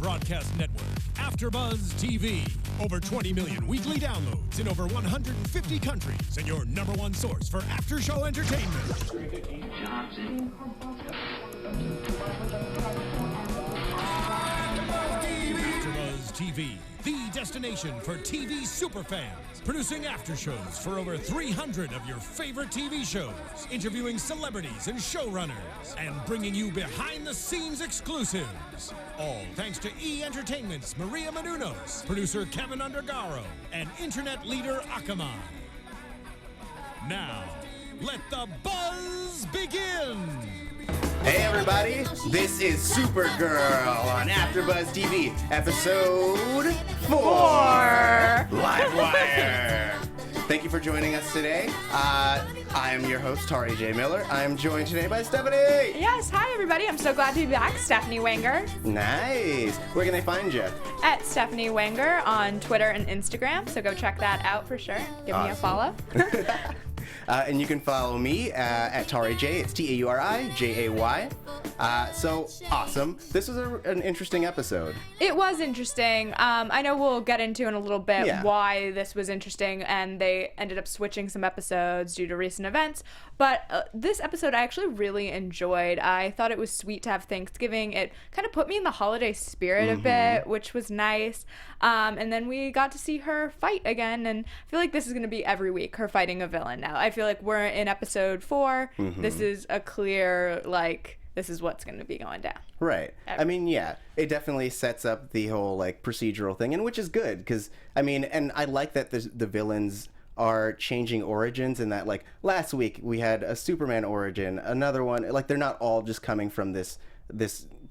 broadcast network, AFTERBUZZ TV. Over 20 million weekly downloads in over 150 countries, and your number one source for after-show entertainment. AFTERBUZZ TV, the destination for TV superfans. Producing aftershows for over 300 of your favorite TV shows, interviewing celebrities and showrunners, and bringing you behind-the-scenes exclusives. All thanks to E! Entertainment's Maria Menounos, producer Kevin Undergaro, and internet leader Akamai. Now, let the buzz begin! Hey everybody, this is Supergirl on AFTERBUZZ TV, episode 4, Livewire. Thank you for joining us today. I am your host, Tauri J. Miller. I am joined today by Stephanie. Yes, hi everybody. I'm so glad to be back. Stephanie Wenger. Nice. Where can they find you? At Stephanie Wenger on Twitter and Instagram, so go check that out for sure. Give me a follow. And you can follow me at Tauri J. It's TAURIJAY. So awesome. This was an interesting episode. It was interesting. I know we'll get into in a little bit why this was interesting, and they ended up switching some episodes due to recent events. But this episode I actually really enjoyed. I thought it was sweet to have Thanksgiving. It kind of put me in the holiday spirit a bit, which was nice. And then we got to see her fight again, and I feel like this is going to be every week, her fighting a villain now. I feel like we're in episode 4. This is a clear, like, this is what's going to be going down. Right. I mean, yeah, it definitely sets up the whole, like, procedural thing, and which is good, because, I mean, and I like that the villains are changing origins, and that, like, last week we had a Superman origin, another one, like, they're not all just coming from this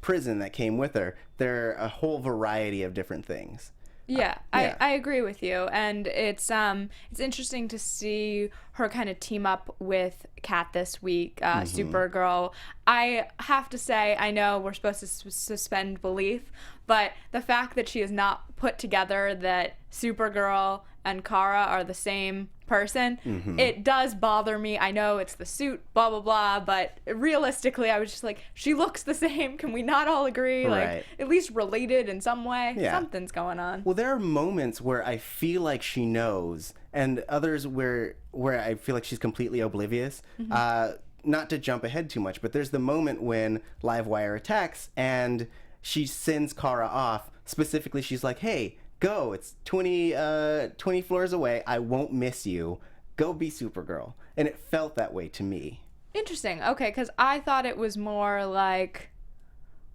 prison that came with her. They're a whole variety of different things. Yeah, I agree with you, and it's interesting to see her kind of team up with Kat this week, Supergirl. I have to say, I know we're supposed to suspend belief, but the fact that she is not put together that Supergirl and Cara are the same person, it does bother me. I know it's the suit, blah, blah, blah, but realistically, I was just like, she looks the same. Can we not all agree? Right. Like, at least related in some way? Yeah. Something's going on. Well, there are moments where I feel like she knows, and others where I feel like she's completely oblivious. Not to jump ahead too much, but there's the moment when Livewire attacks, and she sends Cara off. Specifically, she's like, hey, go, it's 20 floors away, I won't miss you, go be Supergirl. And it felt that way to me. Interesting. Okay, because I thought it was more like,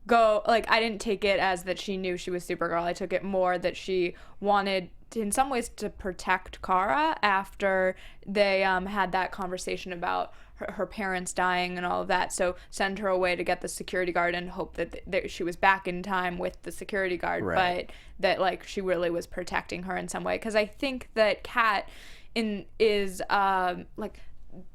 go, like, I didn't take it as that she knew she was Supergirl. I took it more that she wanted to, in some ways, to protect Cara after they had that conversation about her parents dying and all of that, so send her away to get the security guard and hope that she was back in time with the security guard, but that, like, she really was protecting her in some way. Because I think that Kat is like,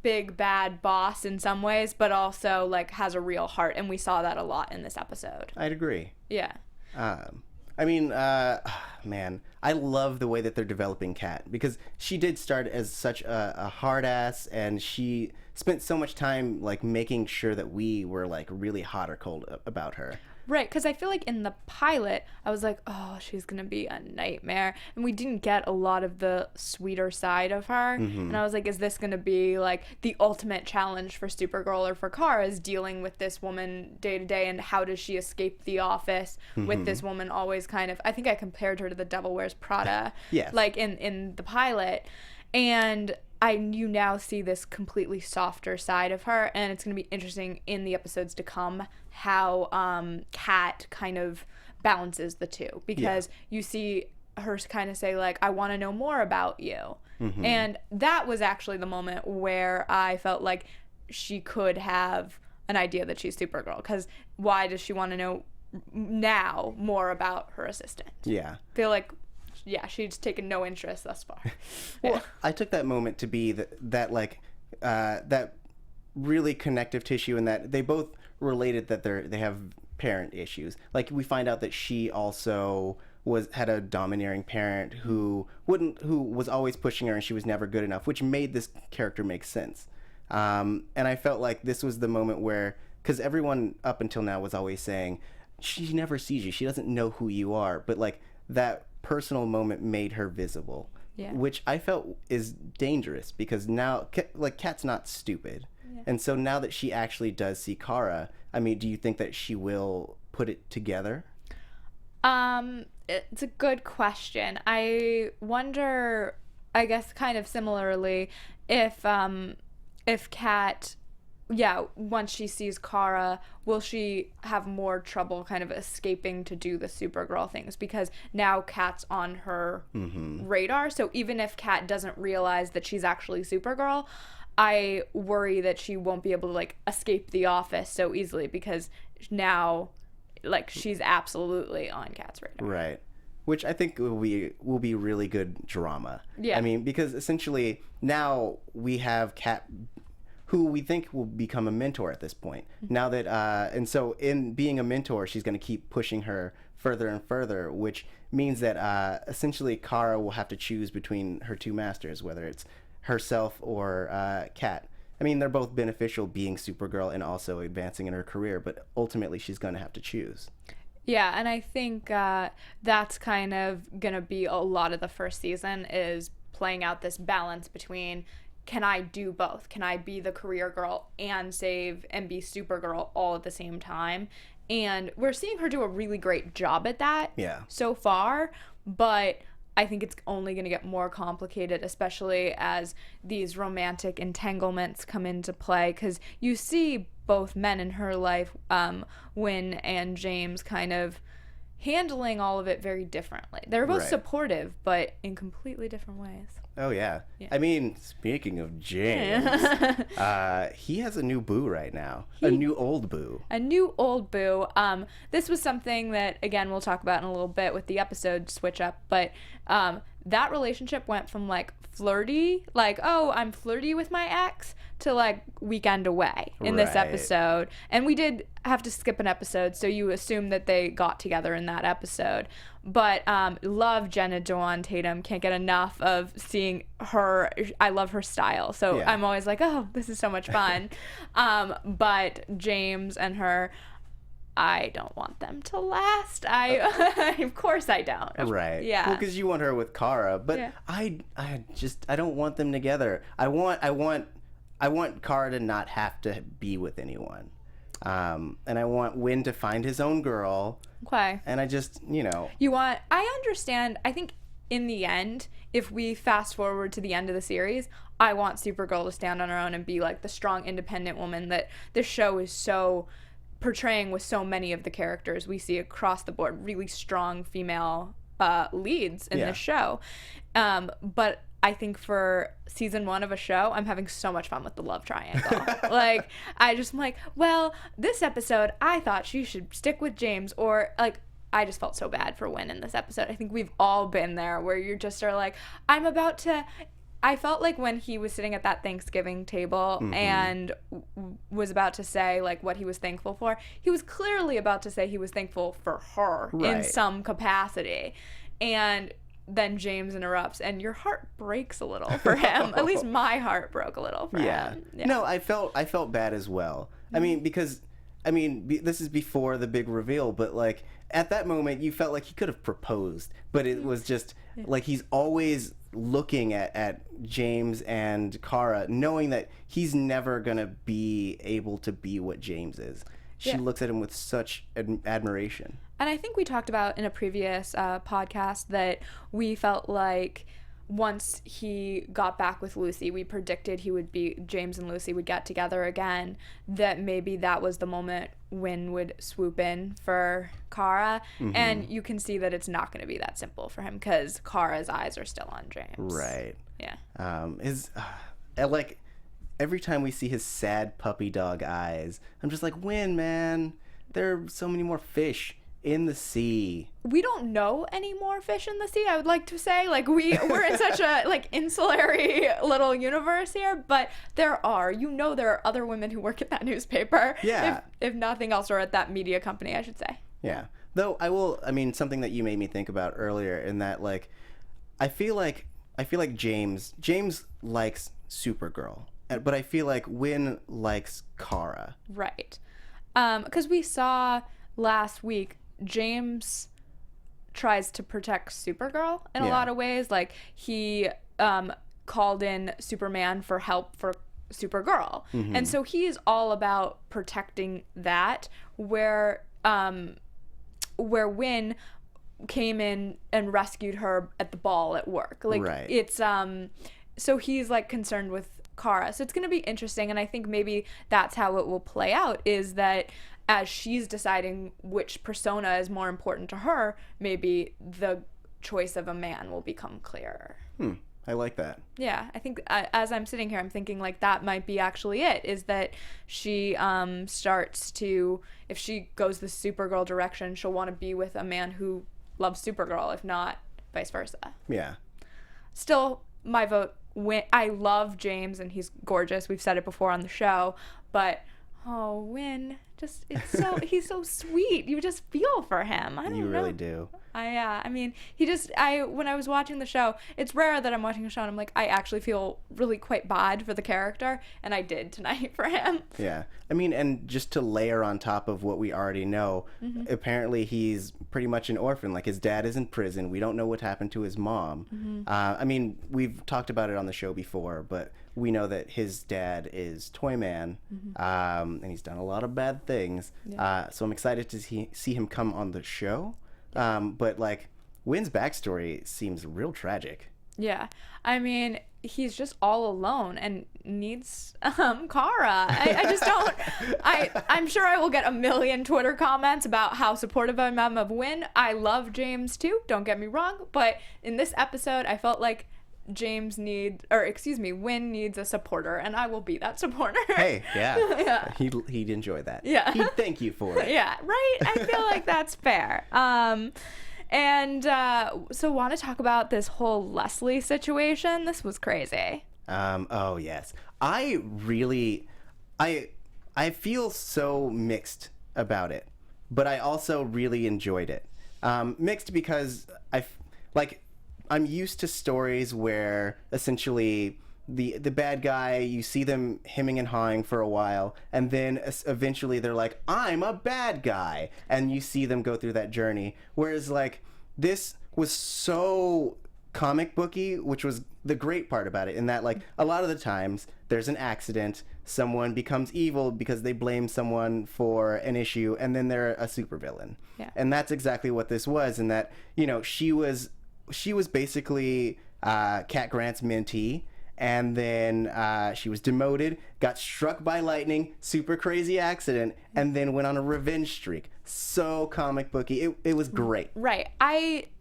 big bad boss in some ways, but also, like, has a real heart, and we saw that a lot in this episode. I'd agree. Yeah. I mean, man, I love the way that they're developing Kat, because she did start as such a hard ass, and she spent so much time, like, making sure that we were, like, really hot or cold about her. Right, because I feel like in the pilot, I was like, oh, she's going to be a nightmare. And we didn't get a lot of the sweeter side of her. And I was like, is this going to be, like, the ultimate challenge for Supergirl or for Cara, is dealing with this woman day to day, and how does she escape the office with this woman always kind of, I think I compared her to the Devil Wears Prada, like, in the pilot. And you now see this completely softer side of her, and it's going to be interesting in the episodes to come how Kat kind of balances the two, because you see her kind of say, like, I want to know more about you. And that was actually the moment where I felt like she could have an idea that she's Supergirl, because why does she want to know now more about her assistant? I feel like she's taken no interest thus far. Well, I took that moment to be that really connective tissue, and that they both related that they have parent issues. Like, we find out that she also had a domineering parent who was always pushing her, and she was never good enough, which made this character make sense. And I felt like this was the moment where, because everyone up until now was always saying, she never sees you. She doesn't know who you are. But like that personal moment made her visible, which I felt is dangerous because now like Kat's not stupid. And so now that she actually does see Cara, I mean, do you think that she will put it together? It's a good question. I wonder, I guess kind of similarly, if Kat, once she sees Cara, will she have more trouble kind of escaping to do the Supergirl things? Because now Kat's on her radar. So even if Kat doesn't realize that she's actually Supergirl, I worry that she won't be able to like escape the office so easily because now like she's absolutely on Kat's radar. Right. Which I think will be really good drama. Yeah. I mean, because essentially now we have Kat, who we think will become a mentor at this point. Now that and so in being a mentor, she's going to keep pushing her further and further, which means that essentially Cara will have to choose between her two masters, whether it's herself or Kat. I mean, they're both beneficial, being Supergirl and also advancing in her career, but ultimately she's going to have to choose. Yeah, and I think that's kind of going to be a lot of the first season, is playing out this balance between, can I do both? Can I be the career girl and save and be Supergirl all at the same time? And we're seeing her do a really great job at that so far, but I think it's only going to get more complicated, especially as these romantic entanglements come into play, because you see both men in her life, Wynn and James, kind of handling all of it very differently. They're both supportive, but in completely different ways. Oh, yeah. I mean, speaking of James, he has a new boo right now. A new old boo. A new old boo. This was something that, again, we'll talk about in a little bit with the episode switch up, but that relationship went from, like, flirty, like, oh, I'm flirty with my ex, to, like, weekend away in this episode. And we did have to skip an episode, so you assume that they got together in that episode. But love Jenna Dewan Tatum. Can't get enough of seeing her. I love her style. So I'm always like, oh, this is so much fun. But James and her, I don't want them to last. Of course I don't. Right. Yeah. Well, because you want her with Cara, but I don't want them together. I want Cara to not have to be with anyone. And I want Wynn to find his own girl. Okay. And I just, I understand. I think in the end, if we fast forward to the end of the series, I want Supergirl to stand on her own and be like the strong, independent woman that this show is so portraying with so many of the characters we see across the board. Really strong female leads in this show. But I think for season 1 of a show, I'm having so much fun with the love triangle. Like, I'm like, well, this episode, I thought she should stick with James, or like, I just felt so bad for Wynn in this episode. I think we've all been there where you just are like, I felt like when he was sitting at that Thanksgiving table and was about to say like what he was thankful for, he was clearly about to say he was thankful for her in some capacity. And then James interrupts, and your heart breaks a little for him. At least my heart broke a little for him. Yeah. No, I felt bad as well. I mean, because this is before the big reveal, but like at that moment you felt like he could have proposed, but it was just like he's always looking at James and Cara, knowing that he's never gonna be able to be what James is. She looks at him with such admiration. And I think we talked about in a previous podcast that we felt like once he got back with Lucy, we predicted James and Lucy would get together again, that maybe that was the moment Wynn would swoop in for Cara. And you can see that it's not going to be that simple for him because Kara's eyes are still on James. Right. Yeah. Like every time we see his sad puppy dog eyes, I'm just like, Wynn, man, there are so many more fish in the sea. We don't know any more fish in the sea, I would like to say. Like, we're in such a, like, insulary little universe here, but there are. There are other women who work at that newspaper. Yeah. If nothing else, or at that media company, I should say. Yeah. Though, something that you made me think about earlier, in that, like, I feel like James likes Supergirl, but I feel like Wynn likes Cara. Right. Because we saw last week James tries to protect Supergirl in a Yeah. lot of ways. Like, he called in Superman for help for Supergirl. And so he's all about protecting that, where Wynn came in and rescued her at the ball at work. Like, Right. it's so he's like concerned with Cara. So it's going to be interesting, and I think maybe that's how it will play out, is that as she's deciding which persona is more important to her, maybe the choice of a man will become clearer. I like that. Yeah, I think as I'm sitting here, I'm thinking like that might be actually it, is that she starts to, if she goes the Supergirl direction, she'll want to be with a man who loves Supergirl, if not vice versa. Yeah. Still, my vote, I love James and he's gorgeous. We've said it before on the show, but Wynn, just, he's so sweet. You just feel for him. I don't know. You really do. I mean, when I was watching the show, it's rare that I'm watching a show and I'm like, I actually feel really quite bad for the character, and I did tonight for him. Yeah. I mean, and just to layer on top of what we already know, apparently he's pretty much an orphan. Like, his dad is in prison. We don't know what happened to his mom. I mean, we've talked about it on the show before, but we know that his dad is Toyman, and he's done a lot of bad things. Yeah. So I'm excited to see him come on the show. But, like, Wynn's backstory seems real tragic. Yeah. I mean, he's just all alone and needs Cara. I just don't. I'm sure I will get a million Twitter comments about how supportive I am of Wynn. I love James too, don't get me wrong, but in this episode I felt like Wynn needs a supporter, and I will be that supporter. Hey, yeah. Yeah. He'd enjoy that. Yeah. He'd thank you for it. Yeah, right? I feel like that's fair. So want to talk about this whole Leslie situation? This was crazy. Oh, yes. I feel so mixed about it, but I also really enjoyed it. Mixed because I'm used to stories where essentially the bad guy, you see them hemming and hawing for a while, and then eventually they're like, I'm a bad guy, and you see them go through that journey. Whereas, like, this was so comic booky, which was the great part about it, in that, like, a lot of the times there's an accident, someone becomes evil because they blame someone for an issue, and then they're a supervillain. Yeah. And that's exactly what this was, in that, you know, she was basically Cat Grant's mentee, and then she was demoted, got struck by lightning, super crazy accident, and then went on a revenge streak. So comic booky. It was great. Right.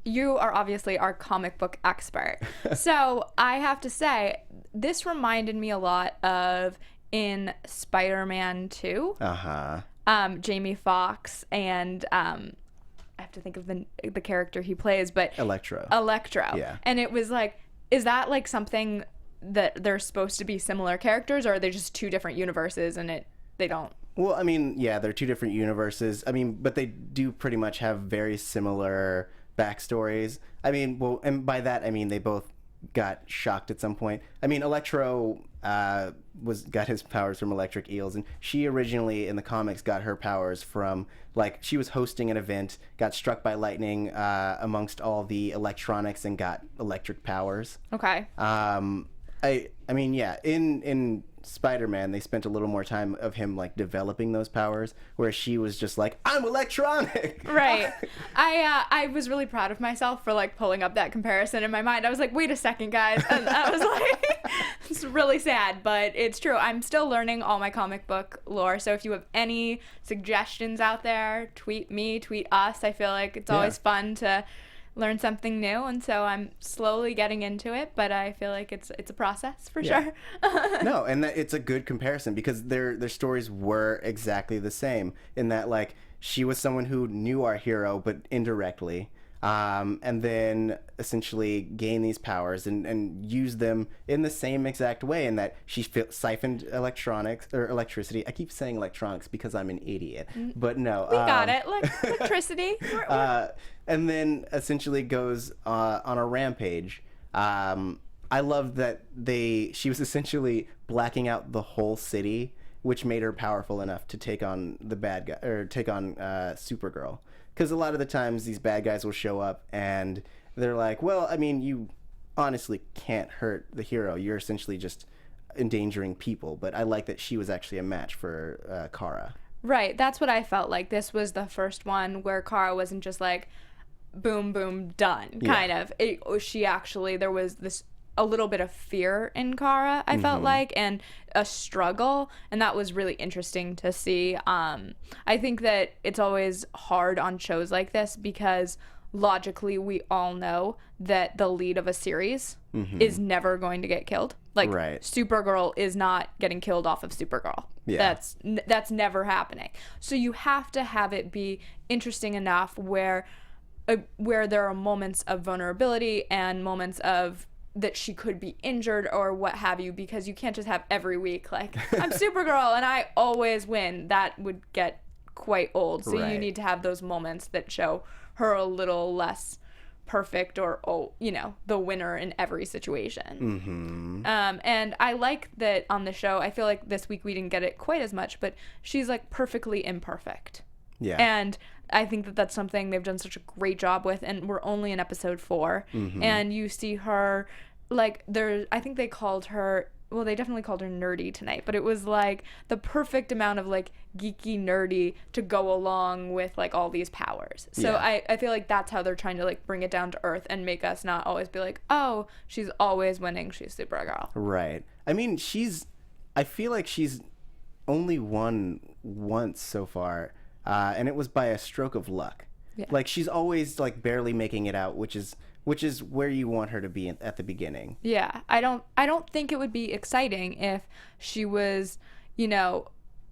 You are obviously our comic book expert. So I have to say, this reminded me a lot of in Spider-Man 2. Jamie Foxx and I have to think of the character he plays, but Electro. Yeah. And it was like, is that like something that they're supposed to be similar characters, or are they just two different universes and they don't? Well, I mean, yeah, they're two different universes. I mean, but they do pretty much have very similar backstories. I mean, well, and by that I mean they both got shocked at some point. I mean, Electro got his powers from electric eels, and she originally in the comics got her powers from, like, she was hosting an event, got struck by lightning amongst all the electronics, and got electric powers. Okay. I mean, yeah, in Spider-Man, they spent a little more time of him, like, developing those powers, whereas she was just like, I'm electronic! Right. I was really proud of myself for, like, pulling up that comparison in my mind. I was like, wait a second, guys. And I was like, it's really sad, but it's true. I'm still learning all my comic book lore, so if you have any suggestions out there, tweet me, tweet us. I feel like it's always fun to learn something new, and so I'm slowly getting into it, but I feel like it's a process for sure. No, and it's a good comparison because their stories were exactly the same, in that, like, she was someone who knew our hero but indirectly, and then essentially gained these powers and used them in the same exact way, in that she siphoned electricity. I keep saying electronics because I'm an idiot, but no. We got it. Electricity. And then essentially goes on a rampage. I love that she was essentially blacking out the whole city, which made her powerful enough to take on the bad guy, or take on Supergirl. because a lot of the times these bad guys will show up and they're like, well, I mean, you honestly can't hurt the hero. You're essentially just endangering people. But I like that she was actually a match for Cara. Right. That's what I felt like. This was the first one where Cara wasn't just like, boom, boom, done, kind of. She actually, there was a little bit of fear in Cara, I felt like, and a struggle, and that was really interesting to see. I think that it's always hard on shows like this because logically we all know that the lead of a series is never going to get killed. Like, Supergirl is not getting killed off of Supergirl. Yeah. That's never happening. So you have to have it be interesting enough where there are moments of vulnerability and moments of that she could be injured or what have you, because you can't just have every week like, I'm Supergirl and I always win. That would get quite old. So you need to have those moments that show her a little less perfect or, the winner in every situation. And I like that on the show. I feel like this week we didn't get it quite as much, but she's like perfectly imperfect. Yeah. And I think that that's something they've done such a great job with, and we're only in episode 4, and you see her, like, I think they called her, well, they definitely called her nerdy tonight, but it was, like, the perfect amount of, like, geeky nerdy to go along with, like, all these powers. So I feel like that's how they're trying to, like, bring it down to earth and make us not always be like, oh, she's always winning, she's Supergirl. Right. I mean, I feel like she's only won once so far. And it was by a stroke of luck. Yeah. Like, she's always like barely making it out, which is where you want her to be at the beginning. Yeah, I don't think it would be exciting if she was,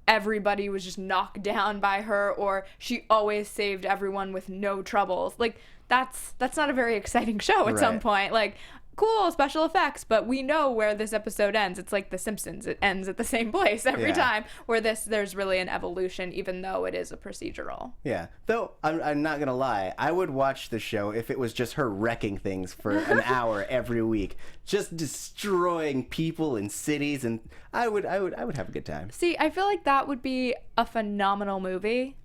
everybody was just knocked down by her, or she always saved everyone with no troubles. Like, that's not a very exciting show at some point. Like, cool special effects, but we know where this episode ends. It's like The Simpsons. It ends at the same place every time, where there's really an evolution, even though it is a procedural. Yeah. Though, I'm not going to lie, I would watch the show if it was just her wrecking things for an hour every week. Just destroying people and cities, and I would have a good time. See, I feel like that would be a phenomenal movie.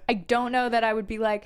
I don't know that I would be like,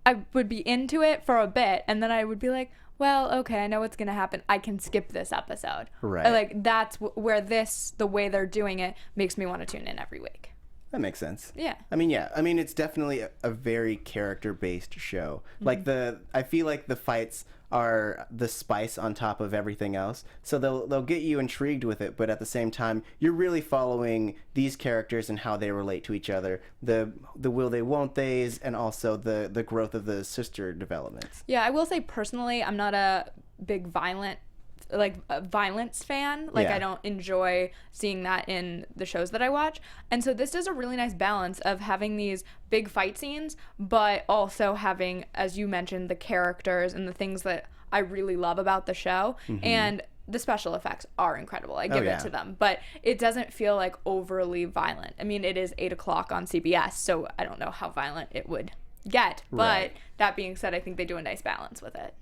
I would be into it for a bit, and then I would be like, well, okay, I know what's going to happen. I can skip this episode. Right. Like, that's where the way they're doing it makes me want to tune in every week. That makes sense. Yeah. I mean, it's definitely a very character-based show. Like, I feel like the fights are the spice on top of everything else. So they'll get you intrigued with it, but at the same time, you're really following these characters and how they relate to each other. The will they, won't they's, and also the growth of the sister developments. Yeah, I will say personally, I'm not a big violence fan. Like, I don't enjoy seeing that in the shows that I watch. And so this does a really nice balance of having these big fight scenes, but also having, as you mentioned, the characters and the things that I really love about the show. And the special effects are incredible. I give it to them. But it doesn't feel like overly violent. I mean, it is 8 o'clock on CBS, so I don't know how violent it would get. But that being said, I think they do a nice balance with it.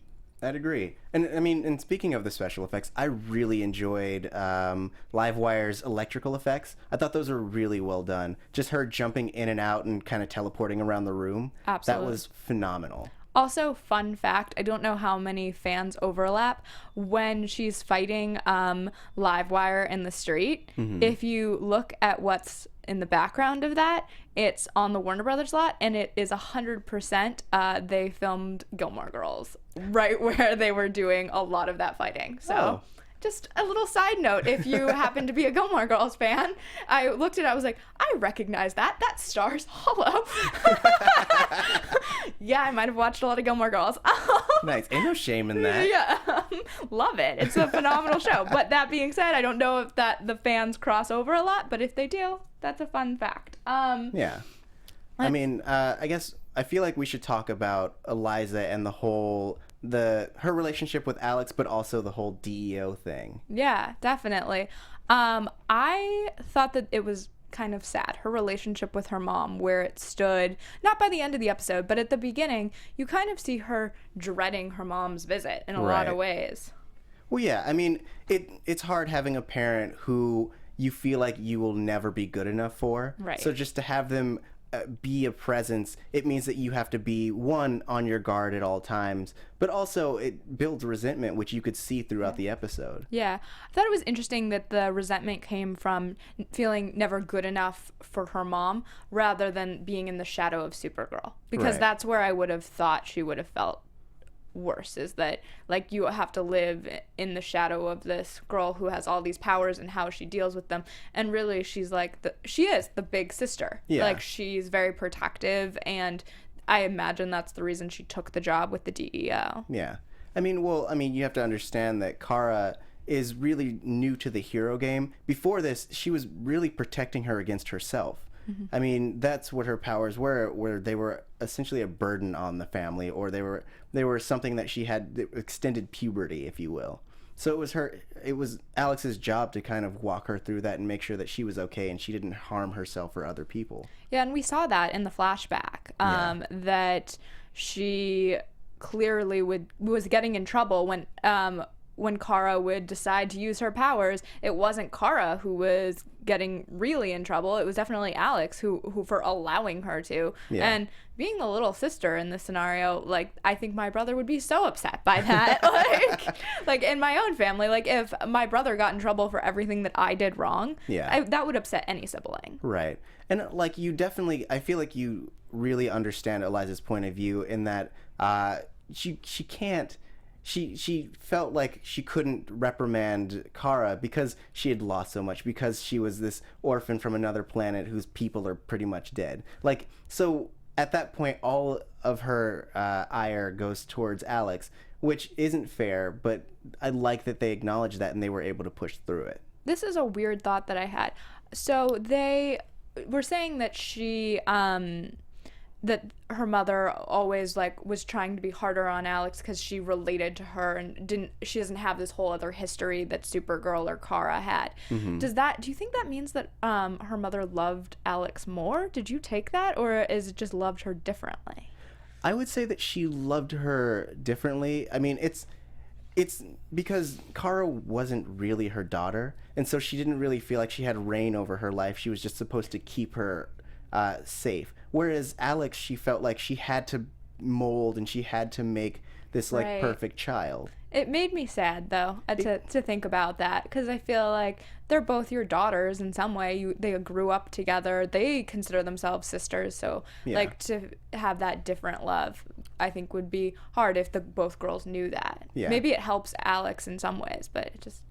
I'd agree. And I mean, and speaking of the special effects, I really enjoyed Livewire's electrical effects. I thought those were really well done. Just her jumping in and out and kind of teleporting around the room. Absolutely. That was phenomenal. Also, fun fact, I don't know how many fans overlap. When she's fighting Livewire in the street, if you look at what's in the background of that, it's on the Warner Brothers lot, and it is 100% they filmed Gilmore Girls right where they were doing a lot of that fighting. So just a little side note, if you happen to be a Gilmore Girls fan, I looked at it, I was like, I recognize that stars Hollow. Yeah, I might have watched a lot of Gilmore Girls. Nice. Ain't no shame in that. Yeah. Love it. It's a phenomenal show. But that being said, I don't know if the fans cross over a lot, but if they do, that's a fun fact. Yeah. I mean, I guess I feel like we should talk about Eliza and the whole her relationship with Alex, but also the whole DEO thing. Yeah, definitely. I thought that it was kind of sad, her relationship with her mom, where it stood, not by the end of the episode, but at the beginning, you kind of see her dreading her mom's visit in a lot of ways. Well, yeah, I mean, it's hard having a parent who you feel like you will never be good enough for. Right. So just to have them be a presence, it means that you have to be, one, on your guard at all times, but also it builds resentment, which you could see throughout the episode. Yeah. I thought it was interesting that the resentment came from feeling never good enough for her mom rather than being in the shadow of Supergirl. Because that's where I would have thought she would have felt worse, is that like you have to live in the shadow of this girl who has all these powers and how she deals with them, and really she's like she is the big sister. Like she's very protective, and I imagine that's the reason she took the job with the DEO. I mean you have to understand that Cara is really new to the hero game. Before this, she was really protecting her against herself. I mean, that's what her powers were, where they were essentially a burden on the family, or they were something that she had extended puberty, if you will. So it was Alex's job to kind of walk her through that and make sure that she was okay and she didn't harm herself or other people. Yeah, and we saw that in the flashback, that she clearly was getting in trouble when Cara would decide to use her powers. It wasn't Cara who was getting really in trouble. It was definitely Alex who for allowing her to. And being the little sister in this scenario, like, I think my brother would be so upset by that. like in my own family, like if my brother got in trouble for everything that I did wrong, that would upset any sibling. Right. And like I feel like you really understand Eliza's point of view in that she felt like she couldn't reprimand Cara because she had lost so much, because she was this orphan from another planet whose people are pretty much dead. Like, so at that point, all of her ire goes towards Alex, which isn't fair, but I like that they acknowledged that and they were able to push through it. This is a weird thought that I had. So they were saying that that her mother always like was trying to be harder on Alex because she related to her and she doesn't have this whole other history that Supergirl or Cara had. Do you think that means that her mother loved Alex more? Did you take that, or is it just loved her differently? I would say that she loved her differently. I mean, it's because Cara wasn't really her daughter, and so she didn't really feel like she had reign over her life. She was just supposed to keep her safe. Whereas Alex, she felt like she had to mold and she had to make this like perfect child. It made me sad though to think about that, because I feel like they're both your daughters in some way. They grew up together. They consider themselves sisters. So like to have that different love, I think would be hard if both girls knew that. Maybe it helps Alex in some ways, but it just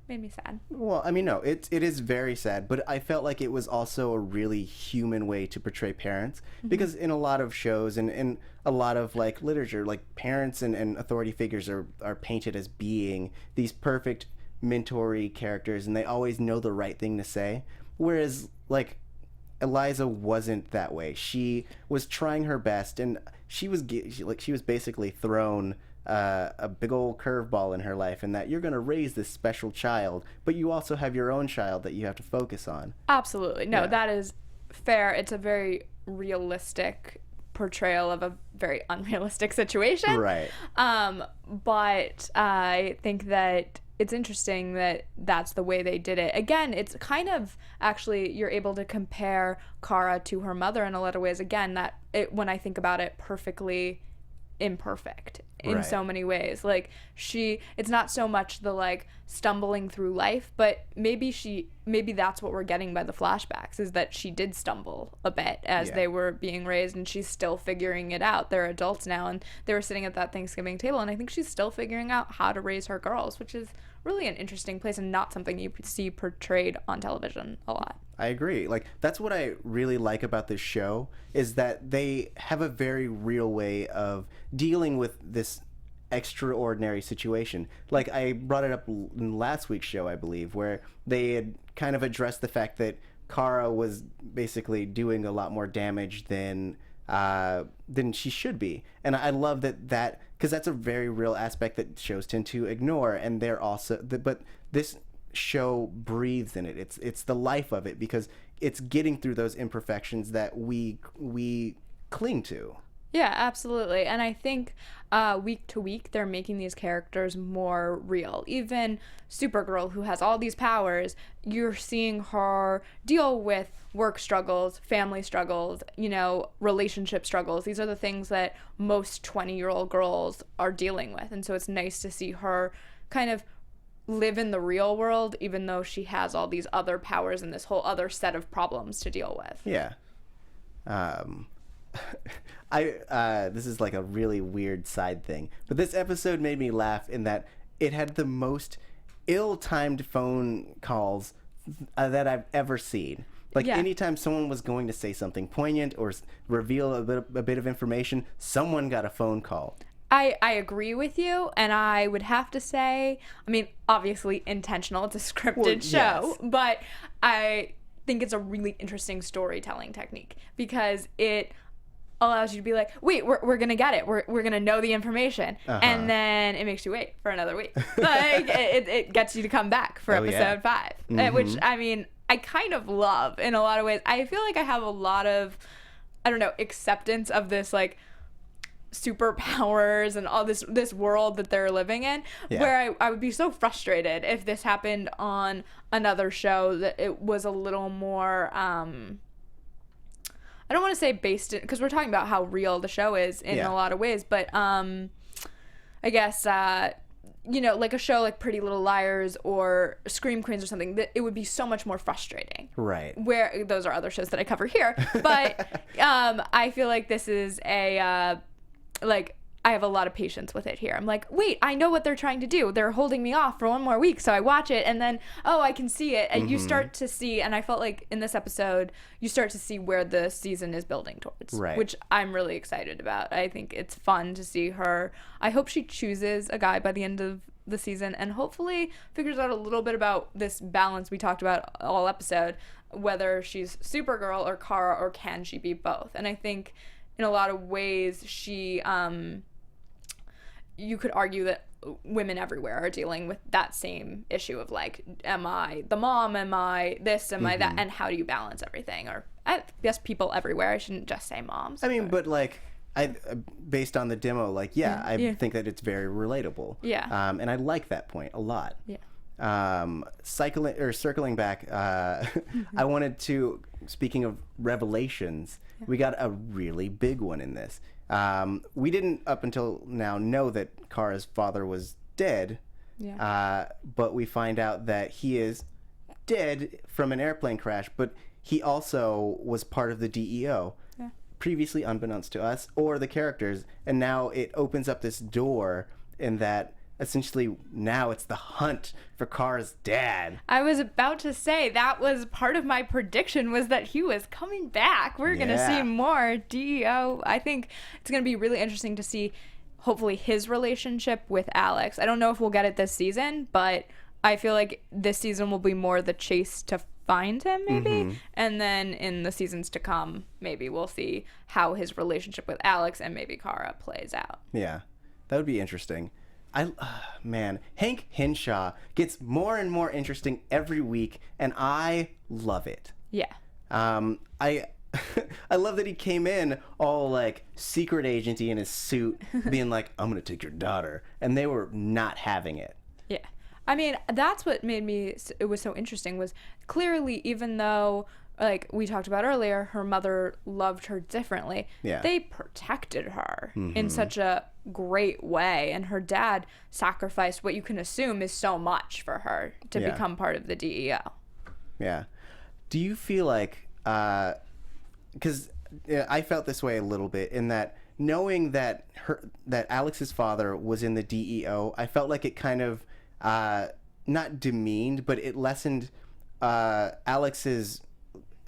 made me sad. Well, I mean, no, it is very sad, but I felt like it was also a really human way to portray parents, because in a lot of shows and in a lot of like literature, like parents and authority figures are painted as being these perfect mentor-y characters, and they always know the right thing to say, whereas like Eliza wasn't that way. She was trying her best, and she was basically thrown a big old curveball in her life, and that you're going to raise this special child, but you also have your own child that you have to focus on. Absolutely. No, that is fair. It's a very realistic portrayal of a very unrealistic situation. Right. But I think that it's interesting that that's the way they did it. Again, it's kind of actually, you're able to compare Cara to her mother in a lot of ways. Again, when I think about it, perfectly imperfect in so many ways. Like it's not so much the like stumbling through life, but maybe that's what we're getting by the flashbacks, is that she did stumble a bit as they were being raised, and she's still figuring it out. They're adults now, and they were sitting at that Thanksgiving table, and I think she's still figuring out how to raise her girls, which is really an interesting place and not something you see portrayed on television a lot. I agree. Like, that's what I really like about this show, is that they have a very real way of dealing with this extraordinary situation. Like, I brought it up in last week's show, I believe, where they had kind of addressed the fact that Cara was basically doing a lot more damage than she should be. And I love that because that's a very real aspect that shows tend to ignore, and they're also but this show breathes in it. It's the life of it, because it's getting through those imperfections that we cling to. Yeah, absolutely. And I think week to week, they're making these characters more real. Even Supergirl, who has all these powers, you're seeing her deal with work struggles, family struggles, relationship struggles. These are the things that most 20-year-old girls are dealing with. And so it's nice to see her kind of live in the real world, even though she has all these other powers and this whole other set of problems to deal with. Yeah. This is like a really weird side thing, but this episode made me laugh in that it had the most ill-timed phone calls that I've ever seen. Like, anytime someone was going to say something poignant or reveal a bit of information, someone got a phone call. I agree with you, and I would have to say, I mean, obviously intentional, it's a scripted show, but I think it's a really interesting storytelling technique because it allows you to be like, wait, we're gonna get it, we're gonna know the information, and then it makes you wait for another week. Like it gets you to come back for episode 5, which I mean I kind of love in a lot of ways. I feel like I have a lot of, I don't know, acceptance of this like superpowers and all this world that they're living in, where I would be so frustrated if this happened on another show that it was a little more I don't want to say based in, because we're talking about how real the show is in a lot of ways, but I guess like a show like Pretty Little Liars or Scream Queens or something, that it would be so much more frustrating. Right. Where those are other shows that I cover here, but I feel like this is a I have a lot of patience with it here. I'm like, wait, I know what they're trying to do. They're holding me off for one more week, so I watch it, and then, I can see it. And you start to see, and I felt like in this episode, you start to see where the season is building towards, which I'm really excited about. I think it's fun to see her. I hope she chooses a guy by the end of the season and hopefully figures out a little bit about this balance we talked about all episode, whether she's Supergirl or Cara, or can she be both. And I think in a lot of ways, she, you could argue that women everywhere are dealing with that same issue of like, am I the mom? Am I this? Am I that? And how do you balance everything? Or I guess people everywhere. I shouldn't just say moms. I mean, but like, based on the demo, like, I think that it's very relatable. Yeah. And I like that point a lot. Yeah. Circling back, I wanted to, speaking of revelations, we got a really big one in this. We didn't up until now know that Kara's father was dead, but we find out that he is dead from an airplane crash, but he also was part of the DEO, previously unbeknownst to us or the characters, and now it opens up this door in that essentially now it's the hunt for Kara's dad. I was about to say that was part of my prediction, was that he was coming back. We're going to see more DEO. I think it's going to be really interesting to see hopefully his relationship with Alex. I don't know if we'll get it this season, but I feel like this season will be more the chase to find him maybe, and then in the seasons to come maybe we'll see how his relationship with Alex and maybe Cara plays out. Yeah, that would be interesting. Man, Hank Henshaw gets more and more interesting every week, and I love it. Yeah. I love that he came in all like secret agenty in his suit, being like, "I'm gonna take your daughter," and they were not having it. Yeah. I mean, that's what made it was so interesting, was clearly, even though, like we talked about earlier, her mother loved her differently. Yeah. They protected her in such a great way, and her dad sacrificed what you can assume is so much for her to become part of the DEO. Yeah. Do you feel like, because I felt this way a little bit, in that knowing that Alex's father was in the DEO, I felt like it kind of not demeaned, but it lessened Alex's.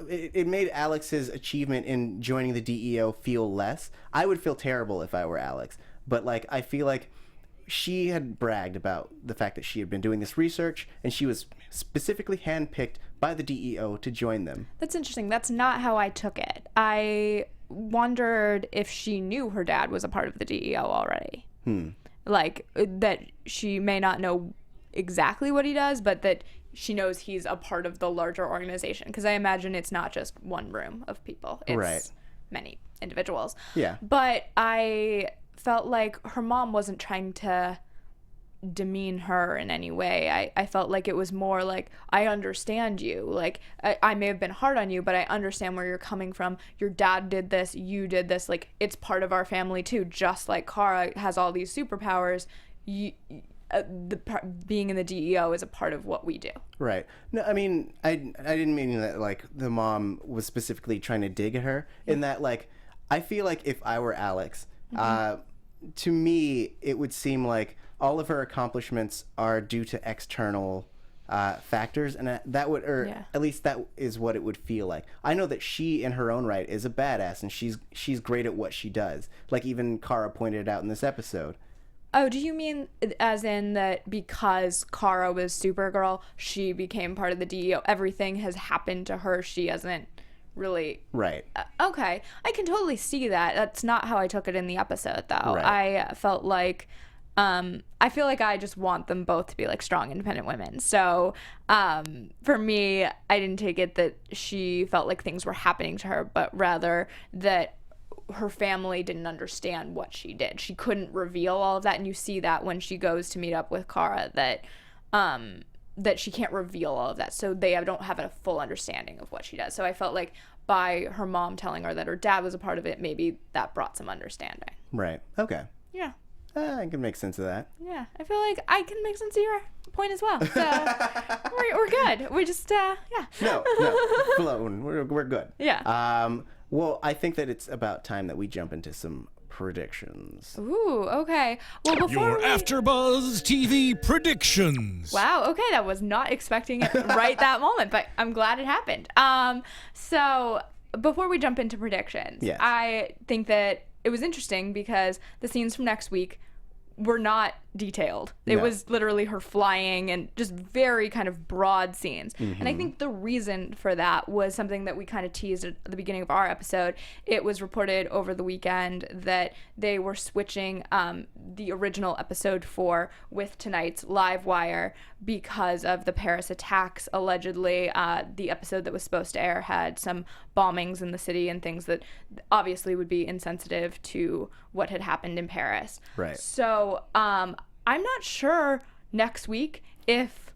It made Alex's achievement in joining the DEO feel less. I would feel terrible if I were Alex, but like I feel like she had bragged about the fact that she had been doing this research, and she was specifically handpicked by the DEO to join them. That's interesting. That's not how I took it. I wondered if she knew her dad was a part of the DEO already. Like that she may not know exactly what he does, but that she knows he's a part of the larger organization, because I imagine it's not just one room of people, it's many. individuals. Yeah. But I felt like her mom wasn't trying to demean her in any way. I felt like it was more like, I understand you. Like, I may have been hard on you, but I understand where you're coming from. Your dad did this, you did this. Like, it's part of our family too. Just like Cara has all these superpowers, being in the DEO is a part of what we do. Right. No, I mean, I didn't mean that, like, the mom was specifically trying to dig at her. In that, like, I feel like if I were Alex, to me, it would seem like all of her accomplishments are due to external factors, and that would, or at least that is what it would feel like. I know that she, in her own right, is a badass, and she's great at what she does. Like, even Cara pointed out in this episode. Oh, do you mean as in that because Cara was Supergirl, she became part of the DEO? Everything has happened to her. She hasn't really... Right. Okay. I can totally see that. That's not how I took it in the episode, though. Right. I felt like... I feel like I just want them both to be like strong, independent women. So for me, I didn't take it that she felt like things were happening to her, but rather that her family didn't understand what she did. She couldn't reveal all of that, and you see that when she goes to meet up with Cara, that she can't reveal all of that, so they don't have a full understanding of what she does. So I felt like by her mom telling her that her dad was a part of it, maybe that brought some understanding. Right. Okay. Yeah. I can make sense of that. Yeah, I feel like I can make sense of your point as well. So we're good. We just yeah. No, flown. We're good. Yeah. Well, I think that it's about time that we jump into some predictions. Ooh, okay. Well, before Your AfterBuzz TV predictions. Wow. Okay, that was not expecting it right that moment, but I'm glad it happened. So before we jump into predictions, yes. I think that it was interesting because the scenes from next week were not detailed. It was literally her flying and just very kind of broad scenes. And I think the reason for that was something that we kind of teased at the beginning of our episode. It was reported over the weekend that they were switching the original episode 4 with tonight's live wire because of the Paris attacks. Allegedly, the episode that was supposed to air had some bombings in the city and things that obviously would be insensitive to what had happened in Paris. Right. So, I'm not sure next week if...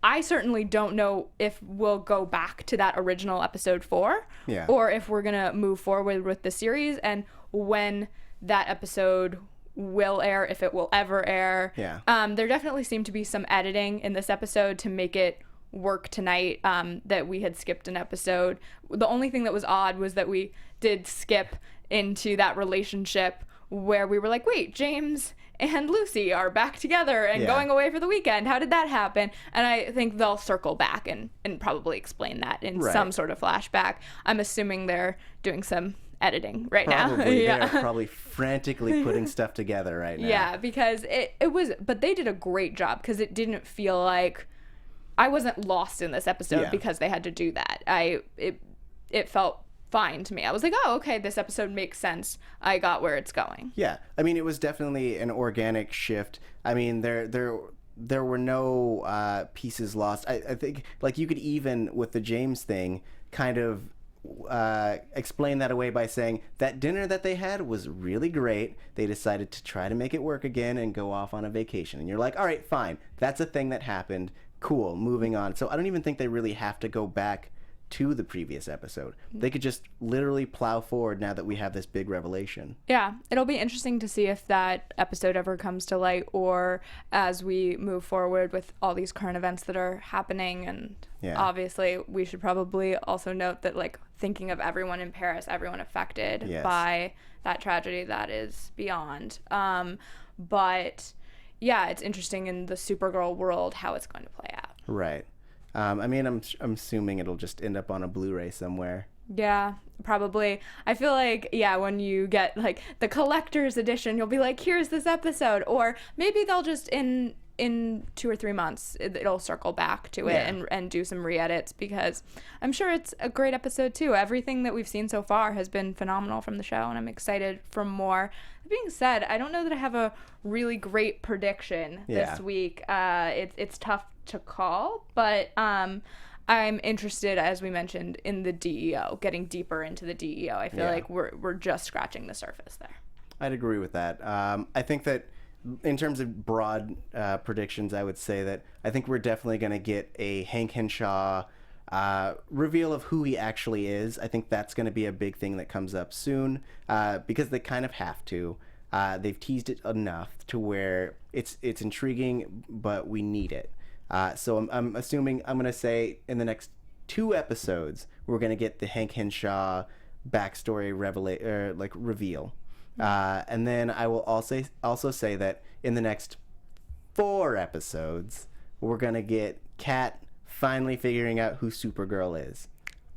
I certainly don't know if we'll go back to that original episode 4 or if we're going to move forward with the series and when that episode will air, if it will ever air. Yeah. There definitely seemed to be some editing in this episode to make it work tonight, that we had skipped an episode. The only thing that was odd was that we did skip into that relationship where we were like, wait, James and Lucy are back together and going away for the weekend. How did that happen? And I think they'll circle back and probably explain that in some sort of flashback. I'm assuming they're doing some editing right now. They're probably frantically putting stuff together right now. Yeah, because it was, but they did a great job because it didn't feel like I wasn't lost in this episode because they had to do that. It felt fine to me. I was like, oh, okay, this episode makes sense. I got where it's going. Yeah. I mean, it was definitely an organic shift. I mean, there were no pieces lost. I think, like, you could even, with the James thing, kind of explain that away by saying that dinner that they had was really great. They decided to try to make it work again and go off on a vacation. And you're like, all right, fine. That's a thing that happened. Cool. Moving on. So I don't even think they really have to go back to the previous episode. They could just literally plow forward now that we have this big revelation. Yeah, it'll be interesting to see if that episode ever comes to light or as we move forward with all these current events that are happening. And obviously we should probably also note that, like, thinking of everyone in Paris, everyone affected by that tragedy, that is beyond. But yeah, it's interesting in the Supergirl world how it's going to play out. Right. I mean, I'm assuming it'll just end up on a Blu-ray somewhere. Yeah, probably. I feel like, when you get, like, the collector's edition, you'll be like, here's this episode. Or maybe they'll just, in 2 or 3 months, it'll circle back to it and do some re-edits, because I'm sure it's a great episode, too. Everything that we've seen so far has been phenomenal from the show, and I'm excited for more. That being said, I don't know that I have a really great prediction this week. It's tough to call, but I'm interested, as we mentioned, in the DEO, getting deeper into the DEO. I feel like we're just scratching the surface there. I'd agree with that. I think that in terms of broad predictions, I would say that I think we're definitely going to get a Hank Henshaw reveal of who he actually is. I think that's going to be a big thing that comes up soon because they kind of have to. They've teased it enough to where it's intriguing, but we need it. So I'm assuming, I'm going to say in the next 2 episodes, we're going to get the Hank Henshaw backstory reveal. And then I will also say that in the next 4 episodes, we're going to get Kat finally figuring out who Supergirl is.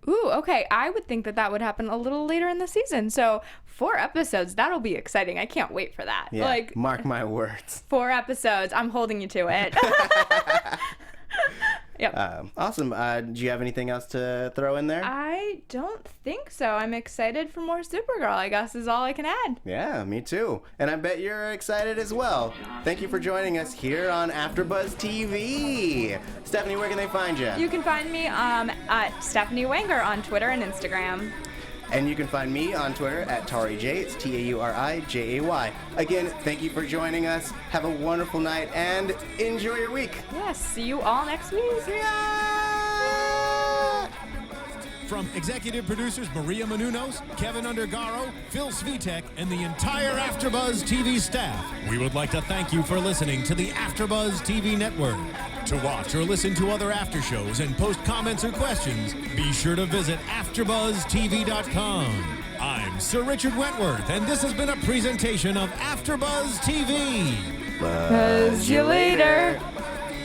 Ooh, okay. I would think that would happen a little later in the season. So 4 episodes, that'll be exciting. I can't wait for that. Yeah, mark my words. 4 episodes. I'm holding you to it. Yep. Awesome. Do you have anything else to throw in there? I don't think so. I'm excited for more Supergirl, I guess, is all I can add. Yeah, me too. And I bet you're excited as well. Thank you for joining us here on AFTERBUZZ TV. Stephanie, where can they find you? You can find me at Stephanie Wenger on Twitter and Instagram. And you can find me on Twitter at TauriJ. It's TaurijAY. Again, thank you for joining us. Have a wonderful night and enjoy your week. Yes, see you all next week. Yeah! From executive producers Maria Menounos, Kevin Undergaro, Phil Svitek, and the entire AfterBuzz TV staff, we would like to thank you for listening to the AfterBuzz TV network. To watch or listen to other after shows and post comments or questions, be sure to visit AfterBuzzTV.com. I'm Sir Richard Wentworth, and this has been a presentation of AfterBuzz TV. Buzz you later.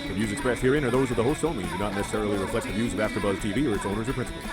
The views expressed herein are those of the hosts only and do not necessarily reflect the views of AfterBuzz TV or its owners or principals.